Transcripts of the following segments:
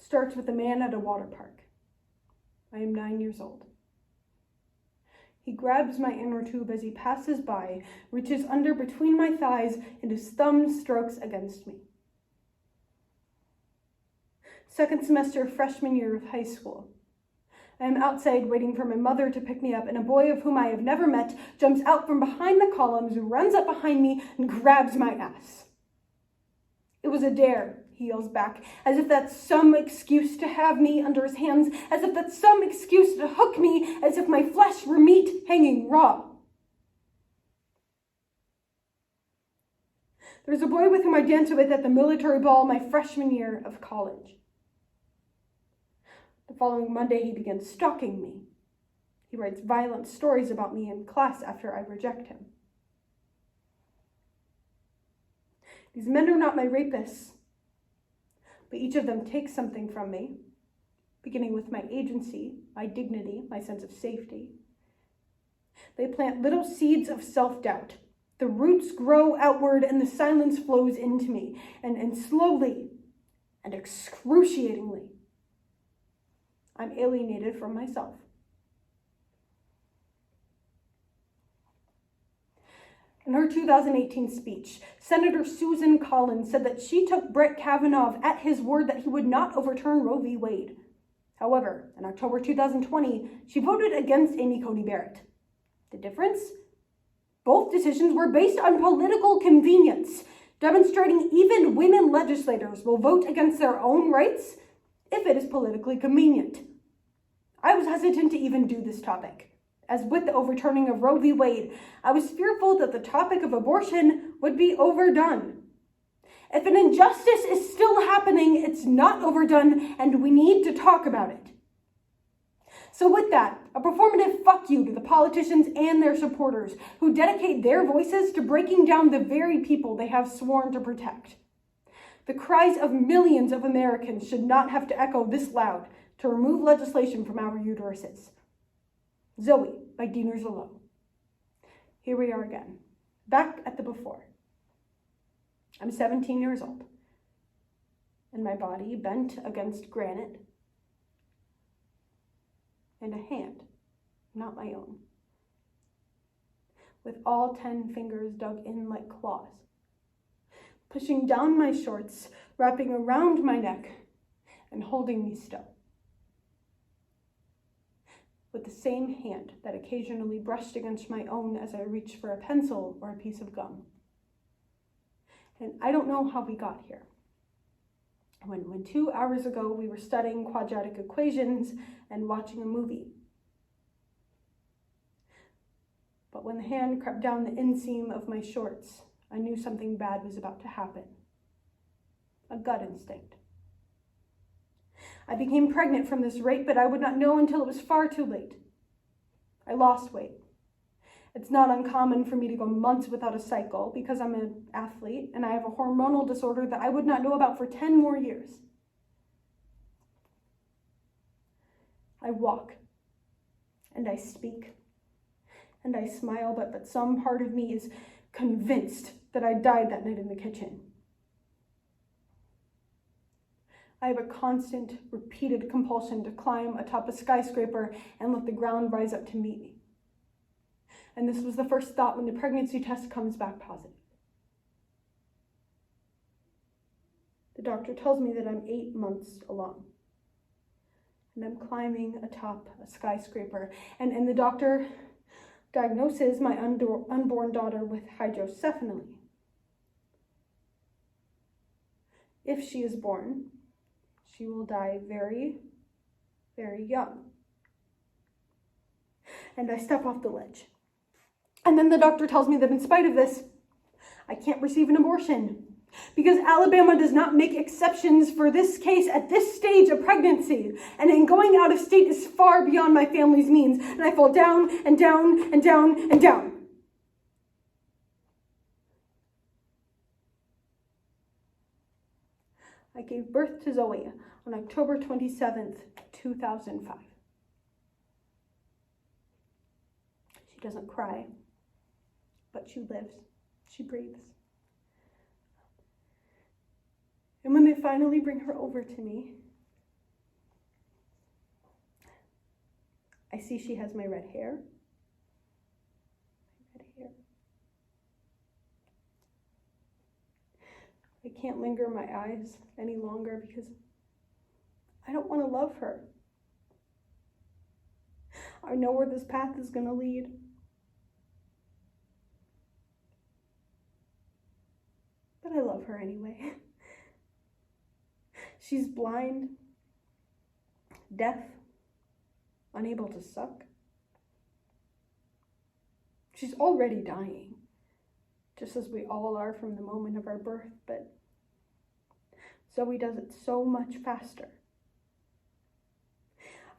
starts with a man at a water park. I am 9 years old. He grabs my inner tube as he passes by, reaches under between my thighs, and his thumb strokes against me. Second semester freshman year of high school. I am outside waiting for my mother to pick me up, and a boy of whom I have never met jumps out from behind the columns, runs up behind me, and grabs my ass. "It was a dare," he yells back, as if that's some excuse to have me under his hands, as if that's some excuse to hook me, as if my flesh were meat hanging raw. There's a boy with whom I danced with at the military ball my freshman year of college. The following Monday, he begins stalking me. He writes violent stories about me in class after I reject him. These men are not my rapists, but each of them takes something from me, beginning with my agency, my dignity, my sense of safety. They plant little seeds of self-doubt. The roots grow outward and the silence flows into me, and slowly and excruciatingly, I'm alienated from myself. In her 2018 speech, Senator Susan Collins said that she took Brett Kavanaugh at his word that he would not overturn Roe v. Wade. However, in October 2020, she voted against Amy Coney Barrett. The difference? Both decisions were based on political convenience, demonstrating even women legislators will vote against their own rights if it is politically convenient. I was hesitant to even do this topic. As with the overturning of Roe v. Wade, I was fearful that the topic of abortion would be overdone. If an injustice is still happening, it's not overdone, and we need to talk about it. So with that, a performative fuck you to the politicians and their supporters who dedicate their voices to breaking down the very people they have sworn to protect. The cries of millions of Americans should not have to echo this loud to remove legislation from our uteruses. Zoe by Diener Zolo. Here we are again, back at the before. I'm 17 years old, and my body bent against granite, and a hand, not my own, with all 10 fingers dug in like claws, pushing down my shorts, wrapping around my neck, and holding me still. With the same hand that occasionally brushed against my own as I reached for a pencil or a piece of gum. And I don't know how we got here. When 2 hours ago we were studying quadratic equations and watching a movie. But when the hand crept down the inseam of my shorts, I knew something bad was about to happen. A gut instinct. I became pregnant from this rape, but I would not know until it was far too late. I lost weight. It's not uncommon for me to go months without a cycle because I'm an athlete and I have a hormonal disorder that I would not know about for 10 more years. I walk and I speak and I smile, but some part of me is convinced that I died that night in the kitchen. I have a constant, repeated compulsion to climb atop a skyscraper and let the ground rise up to meet me. And this was the first thought when the pregnancy test comes back positive. The doctor tells me that I'm 8 months along. And I'm climbing atop a skyscraper. And the doctor diagnoses my unborn daughter with hydrocephaly. If she is born, she will die very, very young. And I step off the ledge. And then the doctor tells me that in spite of this, I can't receive an abortion because Alabama does not make exceptions for this case at this stage of pregnancy. And in going out of state is far beyond my family's means. And I fall down and down and down and down. I gave birth to Zoe on October 27th, 2005. She doesn't cry, but she lives. She breathes. And when they finally bring her over to me, I see she has my red hair. I can't linger my eyes any longer because I don't want to love her. I know where this path is going to lead. But I love her anyway. She's blind, deaf, unable to suck. She's already dying, just as we all are from the moment of our birth, but Zoe does it so much faster.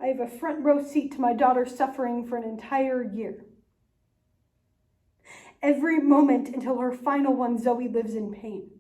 I have a front row seat to my daughter suffering for an entire year. Every moment until her final one, Zoe lives in pain.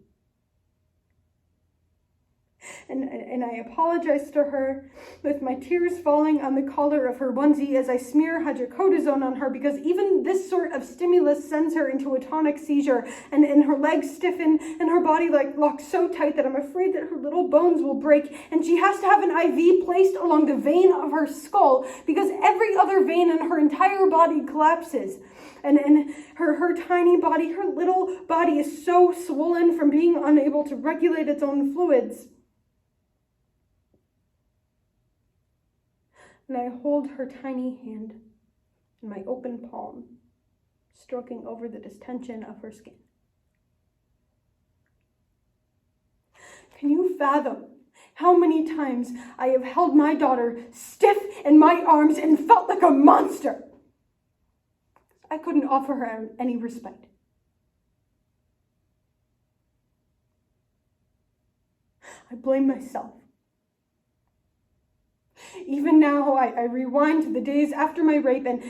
And I apologize to her with my tears falling on the collar of her onesie as I smear hydrocodone on her, because even this sort of stimulus sends her into a tonic seizure, and her legs stiffen and her body locks so tight that I'm afraid that her little bones will break, and she has to have an IV placed along the vein of her skull because every other vein in her entire body collapses. And her tiny body, her little body is so swollen from being unable to regulate its own fluids. And I hold her tiny hand in my open palm, stroking over the distension of her skin. Can you fathom how many times I have held my daughter stiff in my arms and felt like a monster? I couldn't offer her any respite. I blame myself. Even now, I rewind to the days after my rape, and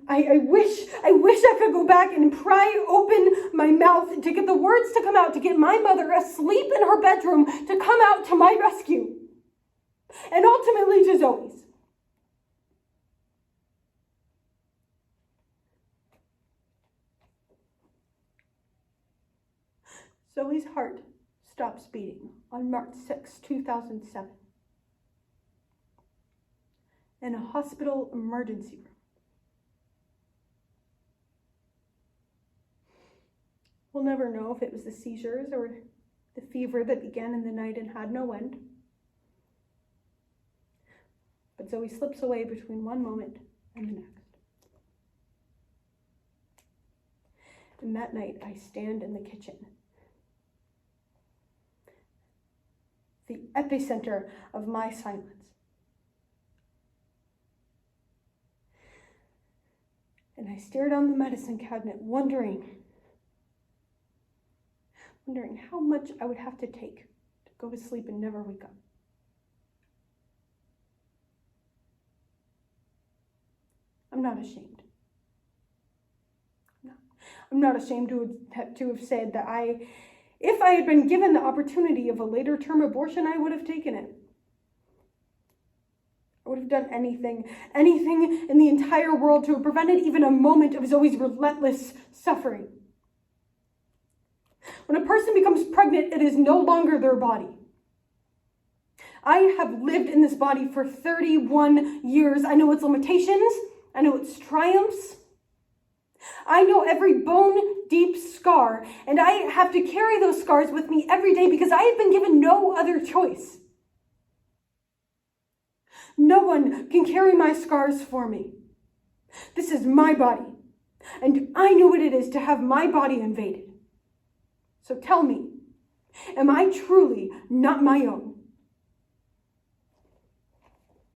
I wish I could go back and pry open my mouth to get the words to come out, to get my mother asleep in her bedroom to come out to my rescue, and ultimately to Zoe's. Zoe's heart stops beating on March 6, 2007. In a hospital emergency room. We'll never know if it was the seizures or the fever that began in the night and had no end. But Zoe slips away between one moment and the next. And that night, I stand in the kitchen, the epicenter of my silence. And I stare down the medicine cabinet, wondering how much I would have to take to go to sleep and never wake up. I'm not ashamed. I'm not ashamed to have said that if I had been given the opportunity of a later term abortion, I would have taken it. I would have done anything in the entire world to have prevented even a moment of Zoe's relentless suffering. When a person becomes pregnant, it is no longer their body. I have lived in this body for 31 years. I know its limitations. I know its triumphs. I know every bone-deep scar, and I have to carry those scars with me every day because I have been given no other choice. No one can carry my scars for me. This is my body, and I know what it is to have my body invaded. So tell me, am I truly not my own?